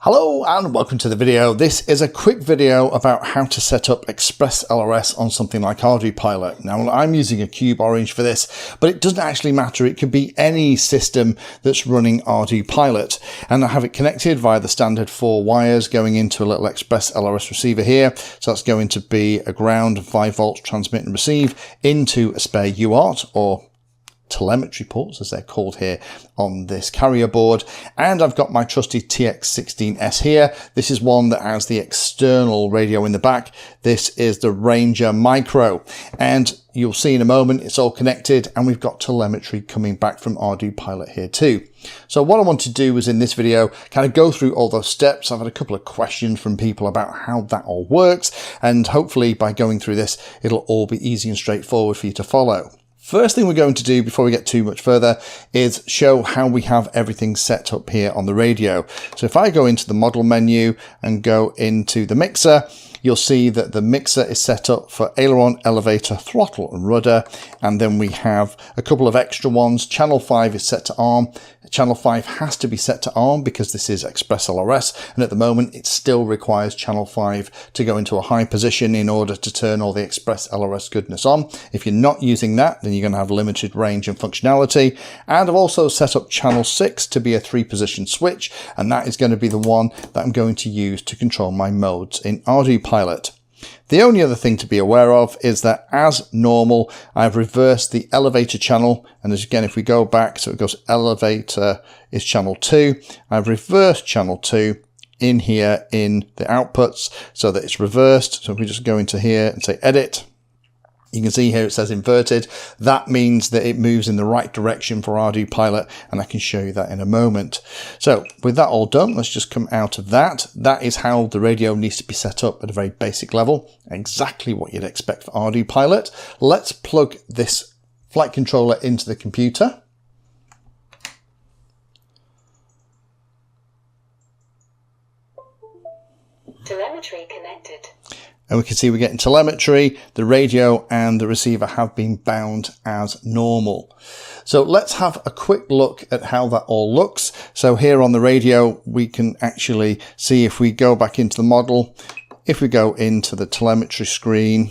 Hello and welcome to the video. This is a quick video about how to set up ExpressLRS on something like Ardupilot. Now I'm using a Cube Orange for this, but it doesn't actually matter. It could be any system that's running Ardupilot. And I have it connected via the standard 4 wires going into a little ExpressLRS receiver here. So that's going to be a ground 5 volts transmit and receive into a spare UART or telemetry ports as they're called here on this carrier board, and I've got my trusty TX16S here. This is one that has the external radio in the back. This is the Ranger Micro, and you'll see in a moment it's all connected and we've got telemetry coming back from Ardupilot here too. So what I want to do is in this video kind of go through all those steps. I've had a couple of questions from people about how that all works, and hopefully by going through this it'll all be easy and straightforward for you to follow. First thing we're going to do before we get too much further is show how we have everything set up here on the radio. So if I go into the model menu and go into the mixer, you'll see that the mixer is set up for aileron, elevator, throttle and rudder. And then we have a couple of extra ones. Channel 5 is set to arm. Channel 5 has to be set to arm because this is ExpressLRS, and at the moment it still requires channel 5 to go into a high position in order to turn all the ExpressLRS goodness on. If you're not using that, then you're going to have limited range and functionality. And I've also set up channel 6 to be a 3-position switch, and that is going to be the one that I'm going to use to control my modes in Ardupilot. The only other thing to be aware of is that as normal, I've reversed the elevator channel. And as again, if we go back, so it goes elevator is channel 2. I've reversed channel 2 in here in the outputs so that it's reversed. So if we just go into here and say edit, you can see here it says inverted. That means that it moves in the right direction for Ardupilot, and I can show you that in a moment. So with that all done, let's just come out of that. That is how the radio needs to be set up at a very basic level, exactly what you'd expect for Ardupilot. Let's plug this flight controller into the computer. Telemetry connected. And we can see we're getting telemetry, the radio and the receiver have been bound as normal. So let's have a quick look at how that all looks. So here on the radio, we can actually see if we go back into the model, if we go into the telemetry screen,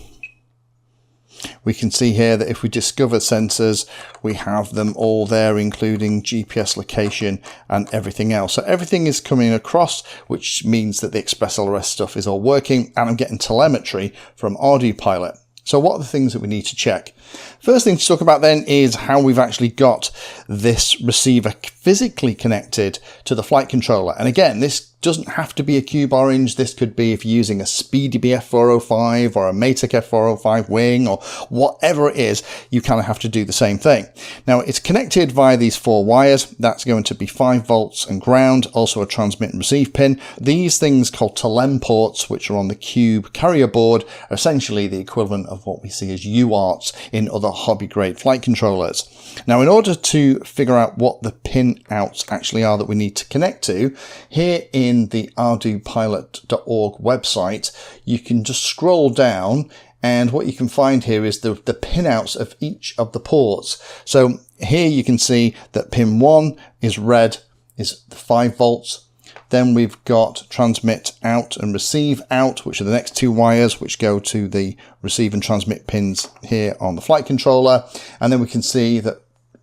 we can see here that if we discover sensors, we have them all there, including GPS location and everything else. So everything is coming across, which means that the ExpressLRS stuff is all working, and I'm getting telemetry from Ardupilot. So what are the things that we need to check? First thing to talk about then is how we've actually got this receiver physically connected to the flight controller. And again, this doesn't have to be a Cube Orange. This could be if you're using a SpeedyBee F405 or a Matek F405 wing or whatever it is, you kind of have to do the same thing. Now it's connected via these 4 wires. That's going to be 5 volts and ground, also a transmit and receive pin. These things called telem ports, which are on the Cube carrier board, are essentially the equivalent of what we see as UARTs in other hobby grade flight controllers. Now in order to figure out what the pin outs actually are that we need to connect to, here in the ardupilot.org website, you can just scroll down, and what you can find here is the pinouts of each of the ports. So here you can see that pin 1 is red, is the 5 volts. Then we've got transmit out and receive out, which are the next 2 wires, which go to the receive and transmit pins here on the flight controller. And then we can see that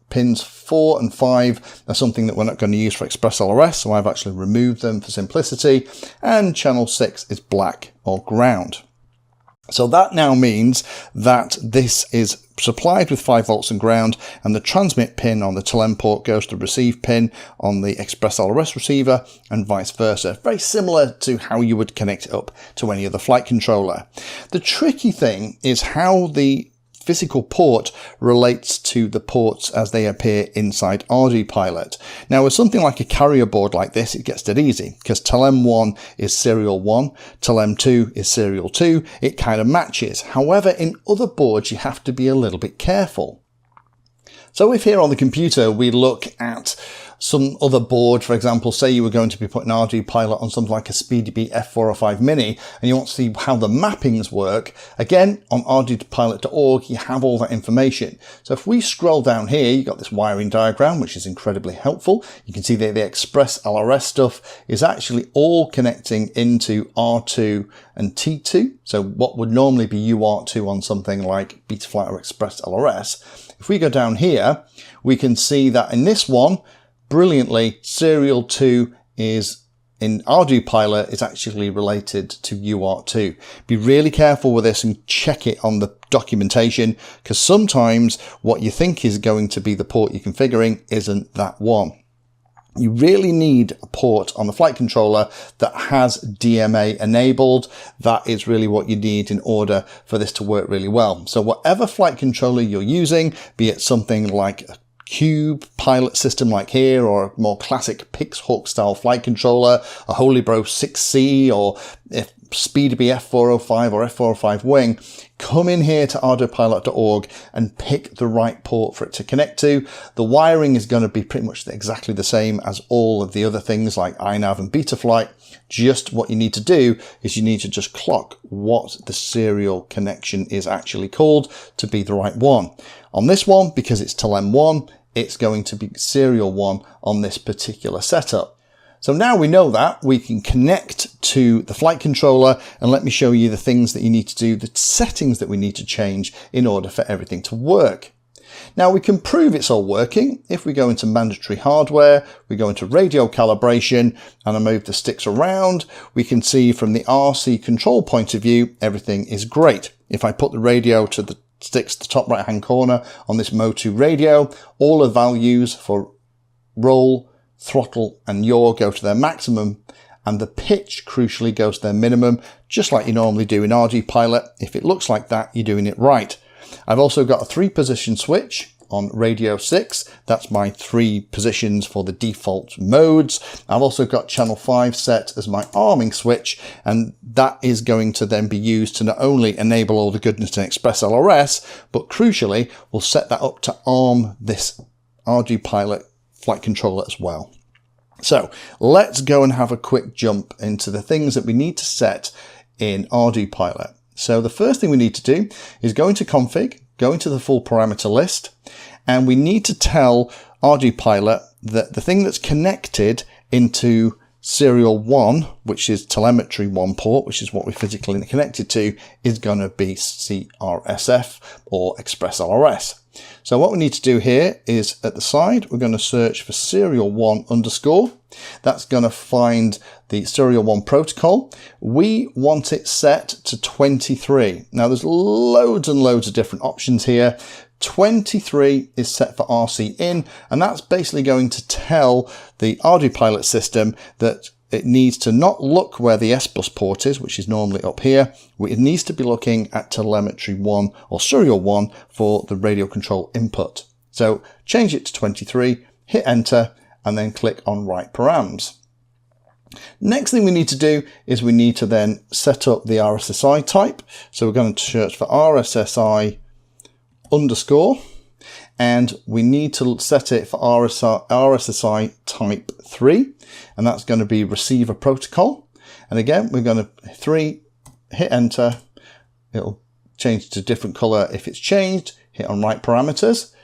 pins 4 and 5 are something that we're not going to use for ExpressLRS, so I've actually removed them for simplicity. And channel 6 is black or ground. So that now means that this is supplied with 5 volts and ground, and the transmit pin on the telem port goes to the receive pin on the ExpressLRS receiver and vice versa. Very similar to how you would connect it up to any other flight controller. The tricky thing is how the physical port relates to the ports as they appear inside Ardupilot. Now with something like a carrier board like this, it gets dead easy because telem 1 is serial 1, telem 2 is serial 2, it kind of matches. However, in other boards you have to be a little bit careful. So if here on the computer we look at some other board, for example, say you were going to be putting Ardupilot on something like a SpeedyBee F405 Mini, and you want to see how the mappings work, again, on ardupilot.org, you have all that information. So if we scroll down here, you've got this wiring diagram, which is incredibly helpful. You can see that the ExpressLRS stuff is actually all connecting into R2 and T2. So what would normally be UART2 on something like Betaflight or ExpressLRS. If we go down here, we can see that in this one, brilliantly, serial 2 is in Ardupilot is actually related to UART2. Be really careful with this and check it on the documentation, because sometimes what you think is going to be the port you're configuring isn't that one. You really need a port on the flight controller that has DMA enabled. That is really what you need in order for this to work really well. So whatever flight controller you're using, be it something like a Cube pilot system like here, or a more classic Pixhawk style flight controller, a Holybro 6C, or if SpeedyBee F405 or F405 Wing, come in here to ardupilot.org and pick the right port for it to connect to. The wiring is going to be pretty much exactly the same as all of the other things like iNav and Betaflight. Just what you need to do is you need to just clock what the serial connection is actually called to be the right one. On this one, because it's TLM1, it's going to be serial 1 on this particular setup. So now we know that, we can connect to the flight controller, and let me show you the things that you need to do, the settings that we need to change in order for everything to work. Now we can prove it's all working. If we go into mandatory hardware, we go into radio calibration, and I move the sticks around, we can see from the RC control point of view, everything is great. If I put the radio to the sticks to the top right hand corner on this Mode 2 radio, all the values for roll, throttle and yaw go to their maximum, and the pitch crucially goes to their minimum, just like you normally do in Ardupilot. If it looks like that, you're doing it right. I've also got a 3-position switch on radio 6. That's my 3 positions for the default modes. I've also got channel 5 set as my arming switch, and that is going to then be used to not only enable all the goodness in ExpressLRS, but crucially, we'll set that up to arm this Ardupilot flight controller as well. So let's go and have a quick jump into the things that we need to set in Ardupilot. So the first thing we need to do is go into config, go into the full parameter list, and we need to tell Ardupilot that the thing that's connected into serial 1, which is telemetry 1 port, which is what we physically connected to, is going to be CRSF or ExpressLRS. So what we need to do here is at the side, we're going to search for serial 1 underscore. That's going to find the serial 1 protocol. We want it set to 23. Now there's loads and loads of different options here. 23 is set for RCIN, and that's basically going to tell the Ardupilot system that it needs to not look where the S-bus port is, which is normally up here. It needs to be looking at telemetry 1 or serial 1 for the radio control input. So change it to 23, hit enter, and then click on write params. Next thing we need to do is we need to then set up the RSSI type. So we're going to search for RSSI underscore, and we need to set it for RSSI type 3, and that's going to be receiver protocol. And again, we're going to 3, hit enter, it'll change to a different color if it's changed, hit on write parameters.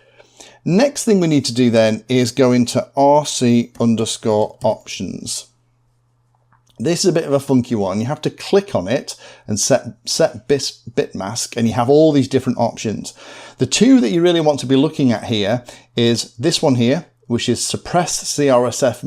Next thing we need to do then is go into RC underscore options. This is a bit of a funky one. You have to click on it and set bit mask, and you have all these different options. The two that you really want to be looking at here is this one here, which is suppress CRSF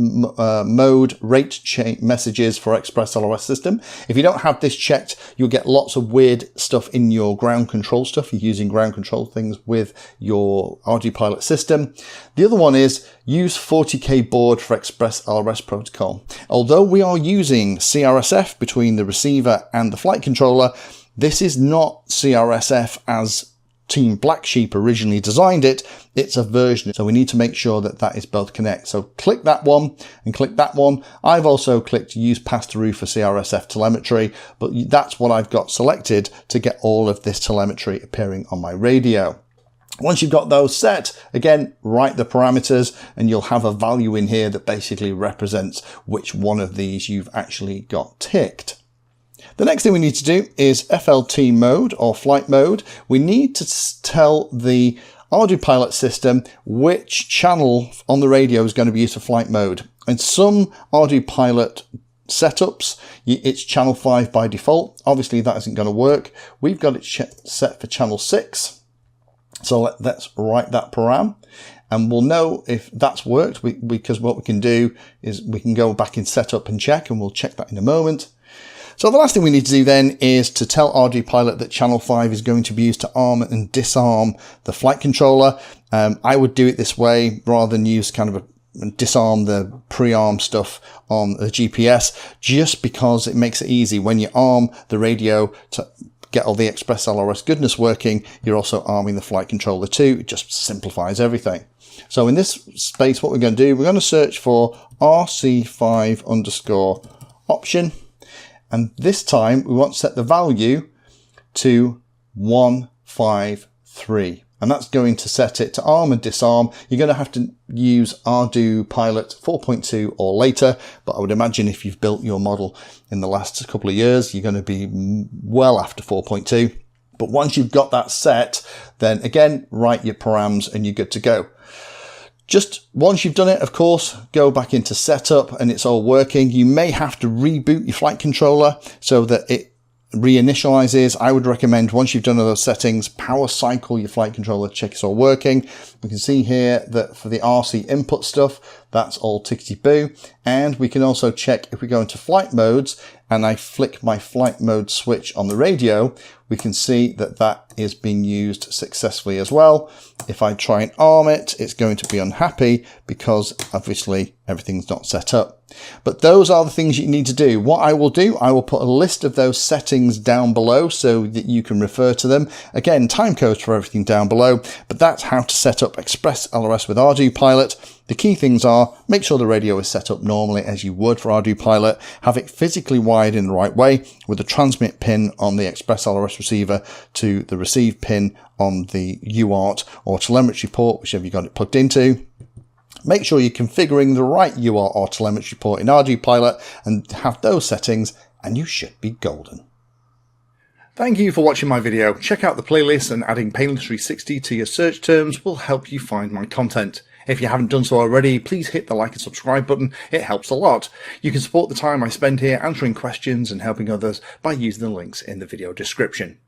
mode rate change messages for ExpressLRS system. If you don't have this checked, you'll get lots of weird stuff in your ground control stuff. You're using ground control things with your Ardupilot system. The other one is use 40K board for ExpressLRS protocol. Although we are using CRSF between the receiver and the flight controller, this is not CRSF as Team Black Sheep originally designed it. It's a version, so we need to make sure that that is both connect. So click that one and click that one. I've also clicked use pass-through for CRSF telemetry, but that's what I've got selected to get all of this telemetry appearing on my radio. Once you've got those set, again, write the parameters and you'll have a value in here that basically represents which one of these you've actually got ticked. The next thing we need to do is FLT mode or flight mode. We need to tell the Ardupilot system which channel on the radio is going to be used for flight mode. In some Ardupilot setups, it's channel 5 by default. Obviously that isn't going to work. We've got it set for channel 6. So let's write that param and we'll know if that's worked because what we can do is we can go back in setup and check, and we'll check that in a moment. So the last thing we need to do then is to tell Ardupilot that channel 5 is going to be used to arm and disarm the flight controller. I would do it this way rather than use kind of disarm the pre-arm stuff on the GPS, just because it makes it easy when you arm the radio to get all the ExpressLRS goodness working. You're also arming the flight controller too. It just simplifies everything. So in this space, what we're going to do, we're going to search for RC5_option. And this time we want to set the value to 153. And that's going to set it to arm and disarm. You're going to have to use Ardupilot 4.2 or later, but I would imagine if you've built your model in the last couple of years, you're going to be well after 4.2. But once you've got that set, then again, write your params and you're good to go. Just once you've done it, of course, go back into setup and it's all working. You may have to reboot your flight controller so that it reinitializes. I would recommend once you've done all those settings, power cycle your flight controller, check it's all working. We can see here that for the RC input stuff, that's all tickety-boo. And we can also check if we go into flight modes and I flick my flight mode switch on the radio, we can see that that is being used successfully as well. If I try and arm it, it's going to be unhappy because obviously everything's not set up. But those are the things you need to do. What I will do, I will put a list of those settings down below so that you can refer to them. Again, time codes for everything down below, but that's how to set up ExpressLRS with Ardupilot. The key things are make sure the radio is set up normally as you would for Ardupilot, have it physically wired in the right way with the transmit pin on the ExpressLRS receiver to the receive pin on the UART or telemetry port, whichever you got it plugged into. Make sure you're configuring the right UART or telemetry port in Ardupilot and have those settings and you should be golden. Thank you for watching my video. Check out the playlist, and adding Painless 360 to your search terms will help you find my content. If you haven't done so already, please hit the like and subscribe button. It helps a lot. You can support the time I spend here answering questions and helping others by using the links in the video description.